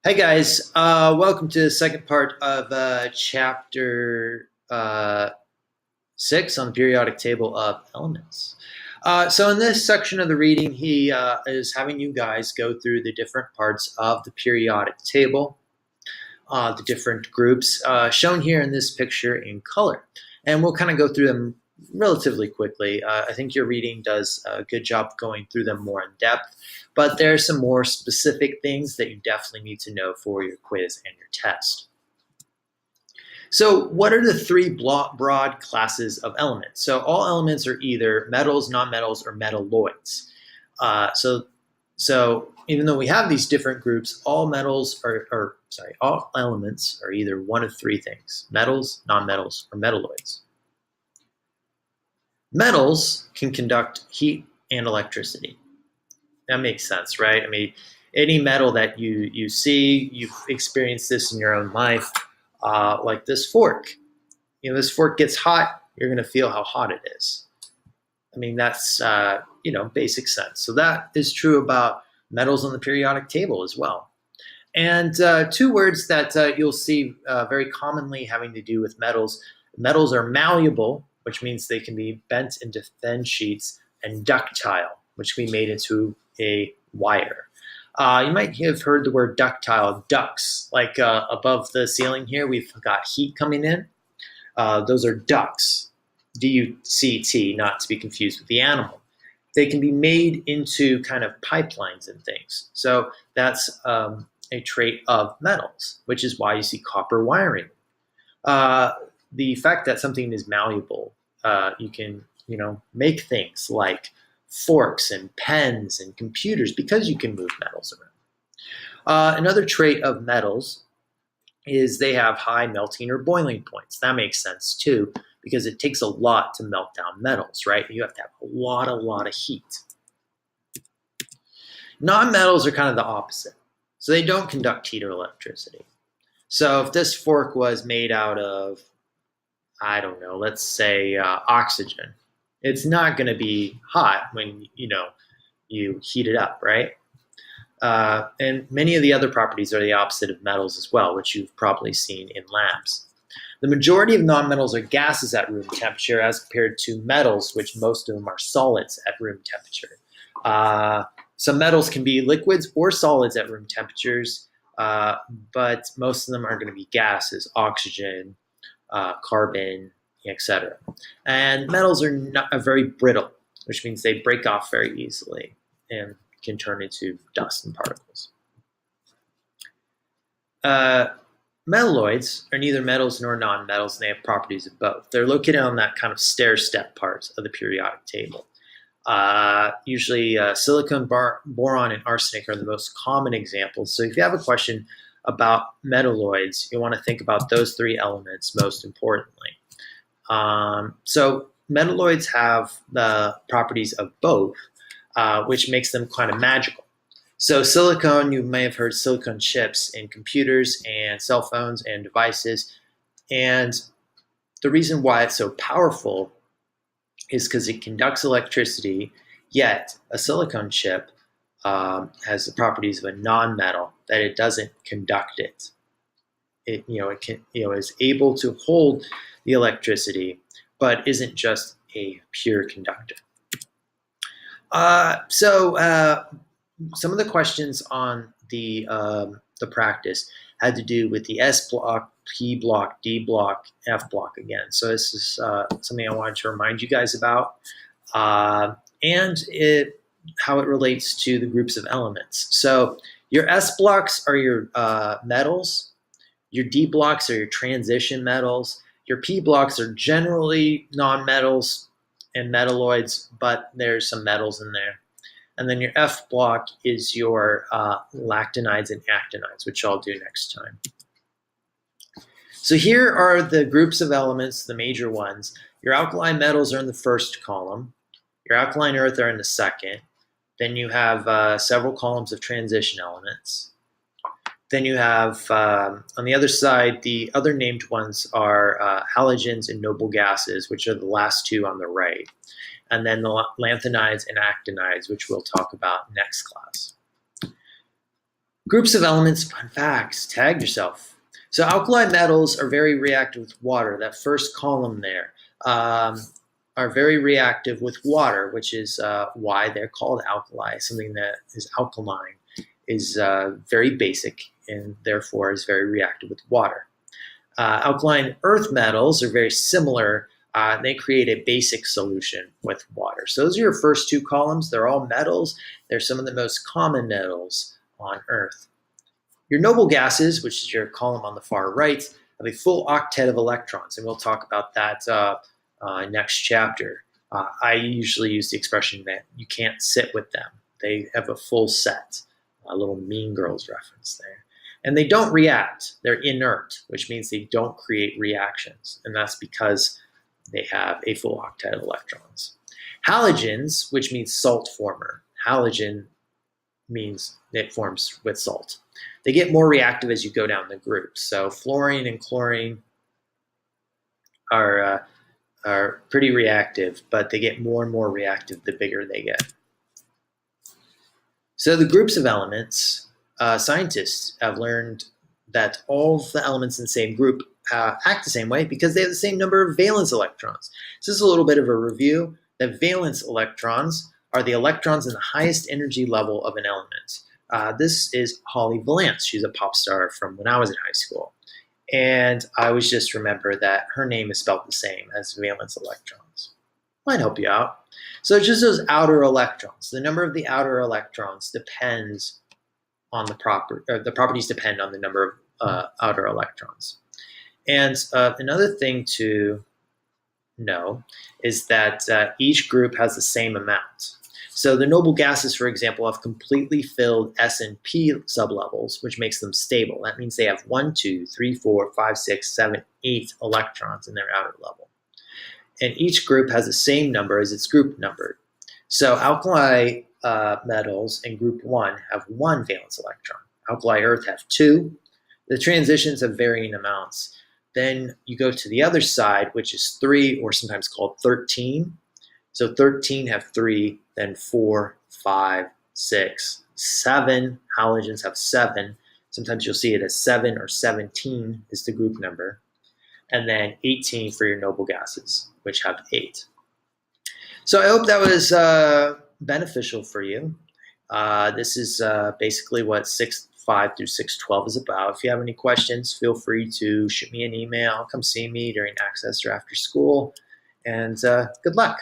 Hey guys, welcome to the second part of chapter 6 on the periodic table of elements. So in this section of the reading, he is having you guys go through the different parts of the periodic table, the different groups shown here in this picture in color. And we'll kind of go through them relatively quickly. I think your reading does a good job going through them more in depth, but there are some more specific things that you definitely need to know for your quiz and your test. So what are the three broad classes of elements? So all elements are either metals, nonmetals, or metalloids. So even though we have these different groups, all all elements are either one of three things: metals, nonmetals, or metalloids. Metals can conduct heat and electricity. That makes sense, right? I mean, any metal that you see, you've experienced this in your own life, like this fork. This fork gets hot, you're going to feel how hot it is. I mean, that's, basic sense. So that is true about metals on the periodic table as well. And two words that you'll see very commonly having to do with metals. Metals are malleable, which means they can be bent into thin sheets, and ductile, which can be made into a wire. You might have heard the word ductile, ducts, like above the ceiling here, we've got heat coming in. Those are ducts, D-U-C-T, not to be confused with the animal. They can be made into kind of pipelines and things. So that's a trait of metals, which is why you see copper wiring. The fact that something is malleable, you can, make things like forks and pens and computers because you can move metals around. Another trait of metals is they have high melting or boiling points. That makes sense too, because it takes a lot to melt down metals, right? You have to have a lot of heat. Non-metals are kind of the opposite. So they don't conduct heat or electricity. So if this fork was made out of, I don't know, let's say oxygen, it's not going to be hot when you heat it up, right? And many of the other properties are the opposite of metals as well, which you've probably seen in labs. The majority of nonmetals are gases at room temperature as compared to metals, which most of them are solids at room temperature. Some metals can be liquids or solids at room temperatures, but most of them are going to be gases: oxygen, carbon, etc. And metals are very brittle, which means they break off very easily and can turn into dust and particles. Metalloids are neither metals nor nonmetals, and they have properties of both. They're located on that kind of stair-step part of the periodic table. Usually silicon, boron, and arsenic are the most common examples. So if you have a question about metalloids, you want to think about those three elements most importantly. So metalloids have the properties of both, which makes them kind of magical. So silicon, you may have heard silicon chips in computers and cell phones and devices. And the reason why it's so powerful is because it conducts electricity, yet a silicon chip has the properties of a non-metal, that it doesn't conduct it. It is able to hold the electricity, but isn't just a pure conductor. Some of the questions on the practice had to do with the S block, P block, D block, F block again. So this is something I wanted to remind you guys about, and how it relates to the groups of elements. So your S blocks are your metals, your D blocks are your transition metals, your P blocks are generally non-metals and metalloids, but there's some metals in there. And then your F block is your lactonides and actinides, which I'll do next time. So here are the groups of elements, the major ones. Your alkali metals are in the first column. Your alkaline earth are in the second. Then you have several columns of transition elements. Then you have, on the other side, the other named ones are halogens and noble gases, which are the last two on the right. And then the lanthanides and actinides, which we'll talk about next class. Groups of elements, fun facts, tag yourself. So alkali metals are very reactive with water. That first column there are very reactive with water, which is why they're called alkali. Something that is alkaline is very basic and therefore is very reactive with water. Alkaline earth metals are very similar. They create a basic solution with water. So those are your first two columns. They're all metals. They're some of the most common metals on Earth. Your noble gases, which is your column on the far right, have a full octet of electrons, and we'll talk about that next chapter. I usually use the expression that you can't sit with them. They have a full set, a little Mean Girls reference there. And they don't react. They're inert, which means they don't create reactions, and that's because they have a full octet of electrons. Halogens, which means salt former. Halogen means it forms with salt. They get more reactive as you go down the groups. So fluorine and chlorine are pretty reactive, but they get more and more reactive the bigger they get. So the groups of elements, scientists have learned that all the elements in the same group act the same way because they have the same number of valence electrons. So this is a little bit of a review. The valence electrons are the electrons in the highest energy level of an element. This is Holly Valance. She's a pop star from when I was in high school. And I always just remember that her name is spelled the same as valence electrons. Might help you out. So it's just those outer electrons. The number of the outer electrons depends on the properties depend on the number of outer electrons. And another thing to know is that each group has the same amount. So the noble gases, for example, have completely filled S and P sublevels, which makes them stable. That means they have 1, 2, 3, 4, 5, 6, 7, 8 electrons in their outer level. And each group has the same number as its group number. So alkali metals in group 1 have 1 valence electron. Alkali earth have 2. The transitions have varying amounts. Then you go to the other side, which is 3, or sometimes called 13. So 13 have 3, then 4, 5, 6, 7. Halogens have 7. Sometimes you'll see it as 7 or 17 is the group number. And then 18 for your noble gases, which have 8. So I hope that was beneficial for you. This is basically what 6.5 through 6.12 is about. If you have any questions, feel free to shoot me an email. Come see me during access or after school. And good luck.